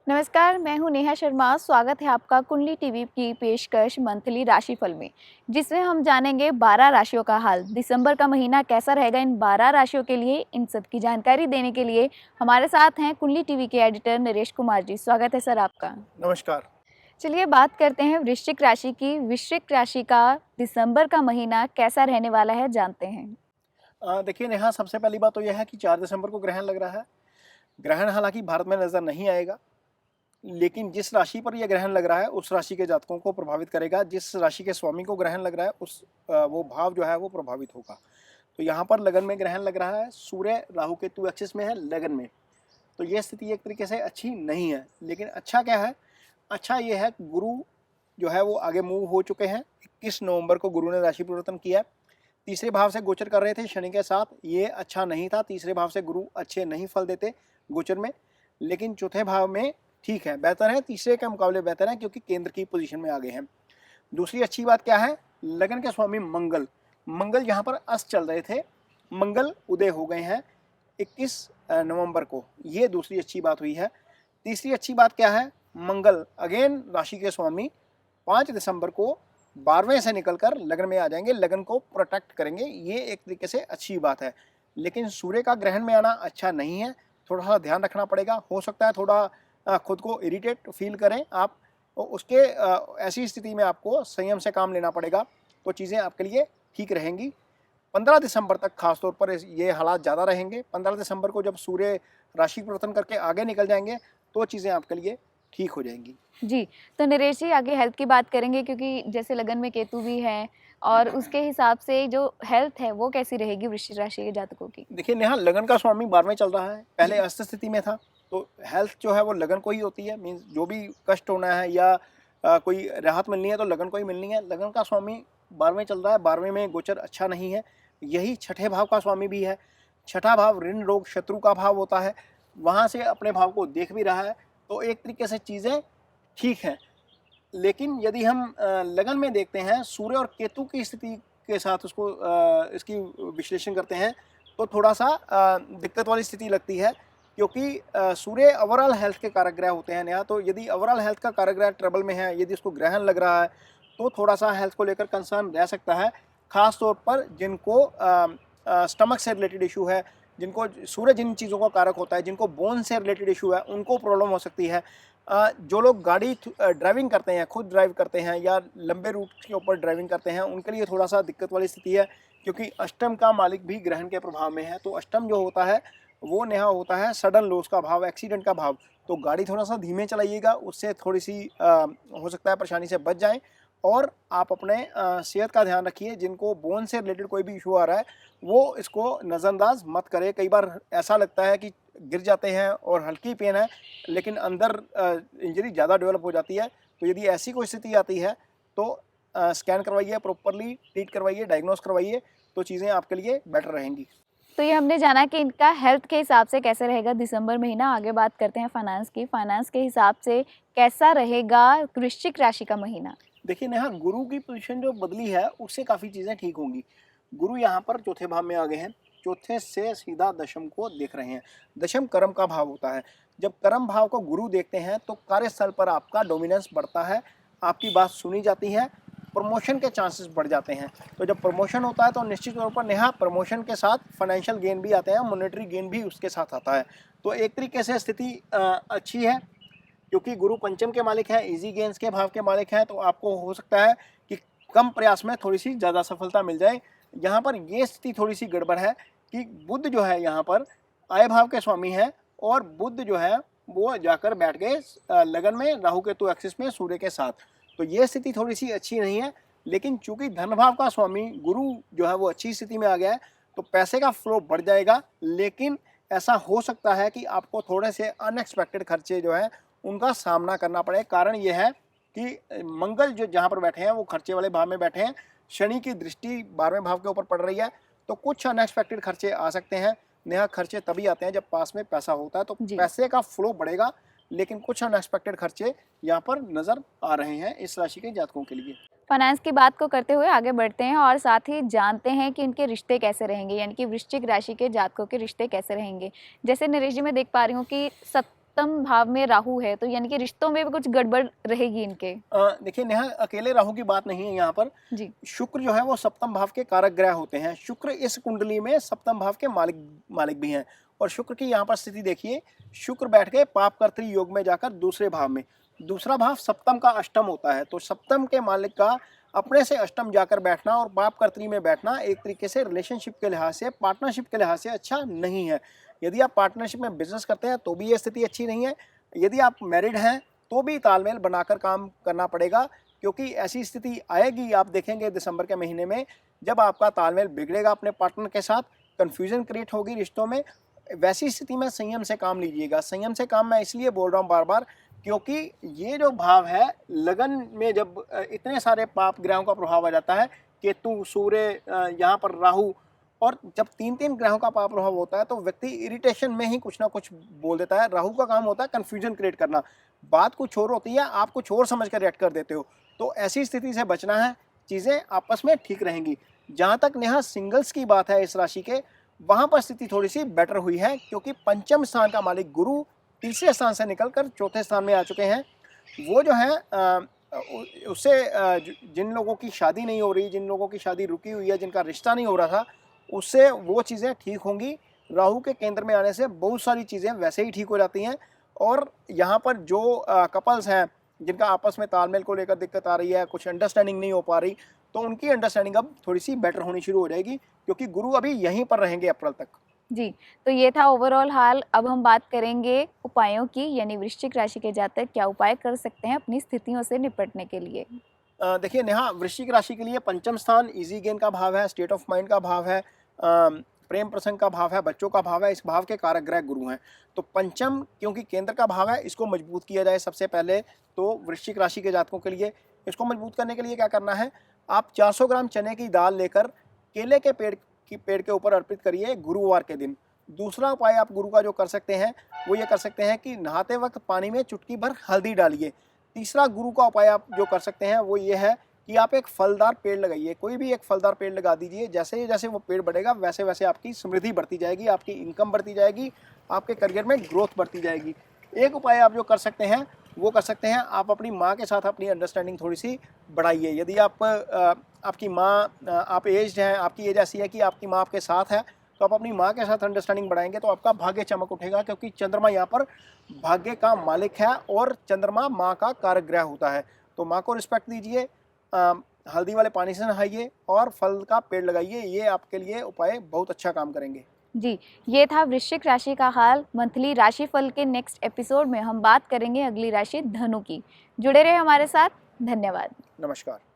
नमस्कार, मैं हूं नेहा शर्मा। स्वागत है आपका कुंडली टीवी की पेशकश मंथली राशिफल में, जिसमें हम जानेंगे 12 राशियों का हाल। दिसंबर का महीना कैसा रहेगा इन 12 राशियों के लिए, इन सब की जानकारी देने के लिए हमारे साथ हैं कुंडली टीवी के एडिटर नरेश कुमार जी। स्वागत है सर आपका। नमस्कार। चलिए बात करते हैं वृश्चिक राशि की। वृश्चिक राशि का दिसंबर का महीना कैसा रहने वाला है, जानते हैं। देखिए नेहा, सबसे पहली बात तो यह है कि 4 दिसंबर को ग्रहण लग रहा है। ग्रहण हालाँकि भारत में नज़र नहीं आएगा, लेकिन जिस राशि पर यह ग्रहण लग रहा है, उस राशि के जातकों को प्रभावित करेगा। जिस राशि के स्वामी को ग्रहण लग रहा है, वो भाव जो है वो प्रभावित होगा। तो यहाँ पर लगन में ग्रहण लग रहा है, सूर्य राहु केतु एक्सिस में है लगन में। तो ये स्थिति एक तरीके से अच्छी नहीं है, लेकिन अच्छा क्या है? अच्छा ये है कि गुरु जो है वो आगे मूव हो चुके हैं। 21 नवंबर को गुरु ने राशि परिवर्तन किया है। तीसरे भाव से गोचर कर रहे थे शनि के साथ, ये अच्छा नहीं था। तीसरे भाव से गुरु अच्छे नहीं फल देते गोचर में, लेकिन चौथे भाव में ठीक है, बेहतर है। तीसरे के मुकाबले बेहतर है, क्योंकि केंद्र की पोजीशन में आ गए हैं। दूसरी अच्छी बात क्या है? लगन के स्वामी मंगल जहाँ पर अस्त चल रहे थे, मंगल उदय हो गए हैं 21 नवंबर को। ये दूसरी अच्छी बात हुई है। तीसरी अच्छी बात क्या है? मंगल अगेन राशि के स्वामी 5 दिसंबर को 12वें से निकलकर लगन में आ जाएंगे, लगन को प्रोटेक्ट करेंगे। ये एक तरीके से अच्छी बात है। लेकिन सूर्य का ग्रहण में आना अच्छा नहीं है, थोड़ा सा ध्यान रखना पड़ेगा। हो सकता है थोड़ा खुद को इरिटेट फील करें आप, उसके ऐसी स्थिति में आपको संयम से काम लेना पड़ेगा, तो चीज़ें आपके लिए ठीक रहेंगी। 15 दिसंबर तक खासतौर पर ये हालात ज़्यादा रहेंगे। 15 दिसंबर को जब सूर्य राशि परिवर्तन करके आगे निकल जाएंगे, तो चीज़ें आपके लिए ठीक हो जाएंगी। जी, तो नरेश जी आगे हेल्थ की बात करेंगे, क्योंकि जैसे लगन में केतु भी है और उसके हिसाब से जो हेल्थ है वो कैसी रहेगी वृश्चिक राशि के जातकों की? देखिए नेहा, लगन का स्वामी 12वें चल रहा है, पहले जी। अस्त स्थिति में था। तो हेल्थ जो है वो लगन को ही होती है। मीन्स जो भी कष्ट होना है या कोई राहत मिलनी है तो लगन को ही मिलनी है। लगन का स्वामी 12वें चल रहा है, 12वें में गोचर अच्छा नहीं है। यही छठे भाव का स्वामी भी है। छठा भाव ऋण रोग शत्रु का भाव होता है, वहाँ से अपने भाव को देख भी रहा है। तो एक तरीके से चीज़ें ठीक हैं। लेकिन यदि हम लगन में देखते हैं सूर्य और केतु की स्थिति के साथ उसको इसकी विश्लेषण करते हैं, तो थोड़ा सा दिक्कत वाली स्थिति लगती है, क्योंकि सूर्य ओवरऑल हेल्थ के कारक ग्रह होते हैं। तो यदि ओवरऑल हेल्थ का कारक ग्रह ट्रबल में है, यदि उसको ग्रहण लग रहा है, तो थोड़ा सा हेल्थ को लेकर कंसर्न रह सकता है। खास तौर पर जिनको स्टमक से रिलेटेड इशू है, जिनको सूर्य जिन चीज़ों का कारक होता है, जिनको बोन से रिलेटेड इशू है, उनको प्रॉब्लम हो सकती है। जो लोग गाड़ी ड्राइविंग करते हैं, खुद ड्राइव करते हैं या लंबे रूट के ऊपर ड्राइविंग करते हैं, उनके लिए थोड़ा सा दिक्कत वाली स्थिति है, क्योंकि अष्टम का मालिक भी ग्रहण के प्रभाव में है। तो अष्टम जो होता है वो नेहा होता है सडन लॉस का भाव, एक्सीडेंट का भाव। तो गाड़ी थोड़ा सा धीमे चलाइएगा, उससे थोड़ी सी हो सकता है परेशानी से बच जाएं। और आप अपने सेहत का ध्यान रखिए। जिनको बोन से रिलेटेड कोई भी इशू आ रहा है, वो इसको नज़रअंदाज मत करें। कई बार ऐसा लगता है कि गिर जाते हैं और हल्की पेन है, लेकिन अंदर इंजरी ज़्यादा डेवलप हो जाती है। तो यदि ऐसी कोई स्थिति आती है, तो स्कैन करवाइए, प्रॉपरली ट्रीट करवाइए, डायग्नोस करवाइए, तो चीज़ें आपके लिए बेटर रहेंगी। तो ये हमने जाना कि इनका हेल्थ के हिसाब से कैसे रहेगा दिसंबर महीना। आगे बात करते हैं फाइनेंस की। फाइनेंस के हिसाब से कैसा रहेगा वृश्चिक राशि का महीना? देखिए नेहा, गुरु की पोजीशन जो बदली है, उससे काफ़ी चीज़ें ठीक होंगी। गुरु यहाँ पर चौथे भाव में आ गए हैं, चौथे से सीधा दशम को देख रहे हैं। दशम कर्म का भाव होता है। जब कर्म भाव को गुरु देखते हैं, तो कार्यस्थल पर आपका डोमिनेंस बढ़ता है, आपकी बात सुनी जाती है, प्रमोशन के चांसेस बढ़ जाते हैं। तो जब प्रमोशन होता है, तो निश्चित तौर पर नेहा प्रमोशन के साथ फाइनेंशियल गेन भी आते हैं, मॉनेटरी गेन भी उसके साथ आता है। तो एक तरीके से स्थिति अच्छी है, क्योंकि गुरु पंचम के मालिक हैं, इजी गेन्स के भाव के मालिक हैं। तो आपको हो सकता है कि कम प्रयास में थोड़ी सी ज़्यादा सफलता मिल जाए। यहाँ पर ये स्थिति थोड़ी सी गड़बड़ है कि बुध जो है यहाँ पर आय भाव के स्वामी हैं, और बुध जो है वो जाकर बैठ गए लगन में राहु केतु एक्सिस में सूर्य के साथ। तो ये स्थिति थोड़ी सी अच्छी नहीं है। लेकिन चूंकि धन भाव का स्वामी गुरु जो है वो अच्छी स्थिति में आ गया है, तो पैसे का फ्लो बढ़ जाएगा। लेकिन ऐसा हो सकता है कि आपको थोड़े से अनएक्सपेक्टेड खर्चे जो है उनका सामना करना पड़े। कारण यह है कि मंगल जो जहाँ पर बैठे हैं वो खर्चे वाले भाव में बैठे हैं, शनि की दृष्टि 12वें भाव के ऊपर पड़ रही है। तो कुछ अनएक्सपेक्टेड खर्चे आ सकते हैं। नेहा, खर्चे तभी आते हैं जब पास में पैसा होता है, तो जी। पैसे का फ्लो बढ़ेगा। लेकिन कुछ अनएक्सपेक्टेड खर्चे यहाँ पर नजर आ रहे हैं इस राशि के जातकों के लिए। फाइनेंस की बात को करते हुए आगे बढ़ते हैं और साथ ही जानते हैं कि इनके रिश्ते कैसे रहेंगे, यानी कि वृश्चिक राशि के जातकों के रिश्ते कैसे रहेंगे। जैसे नरेश जी, मैं देख पा रही हूँ कि सप्तम भाव में राहु है, तो यानी कि रिश्तों में भी कुछ गड़बड़ रहेगी इनके। देखिए नेहा, अकेले राहु की बात नहीं है यहाँ पर। जी। शुक्र जो है वो सप्तम भाव के कारक ग्रह होते हैं। शुक्र इस कुंडली में सप्तम भाव के मालिक भी हैं। और शुक्र की यहाँ पर स्थिति देखिए, शुक्र बैठ के पाप कर्तरी योग में जाकर दूसरे भाव में। दूसरा भाव सप्तम का अष्टम होता है, तो सप्तम के मालिक का अपने से अष्टम जाकर बैठना और पाप कर्तरी में बैठना एक तरीके से रिलेशनशिप के लिहाज से, पार्टनरशिप के लिहाज से अच्छा नहीं है। यदि आप पार्टनरशिप में बिजनेस करते हैं तो भी ये स्थिति अच्छी नहीं है। यदि आप मैरिड हैं तो भी तालमेल बनाकर काम करना पड़ेगा, क्योंकि ऐसी स्थिति आएगी, आप देखेंगे दिसंबर के महीने में, जब आपका तालमेल बिगड़ेगा अपने पार्टनर के साथ, कन्फ्यूजन क्रिएट होगी रिश्तों में। वैसी स्थिति में संयम से काम लीजिएगा। संयम से काम मैं इसलिए बोल रहा हूँ बार बार, क्योंकि ये जो भाव है, लगन में जब इतने सारे पाप ग्रहों का प्रभाव आ जाता है, केतु, सूर्य, यहाँ पर राहु, और जब 3-3 ग्रहों का पाप प्रभाव होता है तो व्यक्ति इरिटेशन में ही कुछ ना कुछ बोल देता है। राहु का काम होता है कन्फ्यूजन क्रिएट करना, बात कुछ और होती है, आप कुछ और समझ कर रिएक्ट कर देते हो। तो ऐसी स्थिति से बचना है, चीज़ें आपस में ठीक रहेंगी। जहाँ तक नेहा सिंगल्स की बात है इस राशि के, वहाँ पर स्थिति थोड़ी सी बेटर हुई है, क्योंकि पंचम स्थान का मालिक गुरु तीसरे स्थान से निकलकर चौथे स्थान में आ चुके हैं। वो जो है उससे जिन लोगों की शादी नहीं हो रही, जिन लोगों की शादी रुकी हुई है, जिनका रिश्ता नहीं हो रहा था, उससे वो चीज़ें ठीक होंगी। राहु के केंद्र में आने से बहुत सारी चीज़ें वैसे ही ठीक हो जाती हैं। और यहाँ पर जो कपल्स हैं जिनका आपस में तालमेल को लेकर दिक्कत आ रही है, कुछ अंडरस्टैंडिंग नहीं हो पा रही, तो उनकी अंडरस्टैंडिंग अब थोड़ी सी बेटर होनी शुरू हो जाएगी, क्योंकि गुरु अभी यहीं पर रहेंगे अप्रैल तक। जी, तो ये था ओवरऑल हाल। अब हम बात करेंगे उपायों की, यानी वृश्चिक राशि के जातक क्या उपाय कर सकते हैं अपनी स्थितियों से निपटने के लिए। देखिए नेहा, वृश्चिक राशि के लिए पंचम स्थान इजी गेन का भाव है, स्टेट ऑफ माइंड का भाव है, प्रेम प्रसंग का भाव है, बच्चों का भाव है। इस भाव के कारक ग्रह गुरु हैं। तो पंचम क्योंकि केंद्र का भाव है, इसको मजबूत किया जाए सबसे पहले। तो वृश्चिक राशि के जातकों के लिए इसको मजबूत करने के लिए क्या करना है, आप 400 ग्राम चने की दाल लेकर केले के पेड़ के ऊपर अर्पित करिए गुरुवार के दिन। दूसरा उपाय आप गुरु का जो कर सकते हैं वो ये कर सकते हैं कि नहाते वक्त पानी में चुटकी भर हल्दी डालिए। तीसरा गुरु का उपाय आप जो कर सकते हैं वो ये है कि आप एक फलदार पेड़ लगाइए। कोई भी एक फलदार पेड़ लगा दीजिए। जैसे जैसे वो पेड़ बढ़ेगा वैसे वैसे आपकी समृद्धि बढ़ती जाएगी, आपकी इनकम बढ़ती जाएगी, आपके करियर में ग्रोथ बढ़ती जाएगी। एक उपाय आप जो कर सकते हैं वो कर सकते हैं, आप अपनी माँ के साथ अपनी अंडरस्टैंडिंग थोड़ी सी बढ़ाइए। यदि आपकी माँ, आप एज्ड हैं, आपकी एज ऐसी है कि आपकी माँ आपके साथ है, तो आप अपनी माँ के साथ अंडरस्टैंडिंग बढ़ाएंगे तो आपका भाग्य चमक उठेगा, क्योंकि चंद्रमा यहाँ पर भाग्य का मालिक है और चंद्रमा माँ का कारक ग्रह होता है। तो माँ को रिस्पेक्ट दीजिए, हल्दी वाले पानी से नहाइए और फल का पेड़ लगाइए। ये आपके लिए उपाय बहुत अच्छा काम करेंगे। जी, ये था वृश्चिक राशि का हाल। मंथली राशिफल के नेक्स्ट एपिसोड में हम बात करेंगे अगली राशि धनु की। जुड़े रहे हमारे साथ। धन्यवाद। नमस्कार।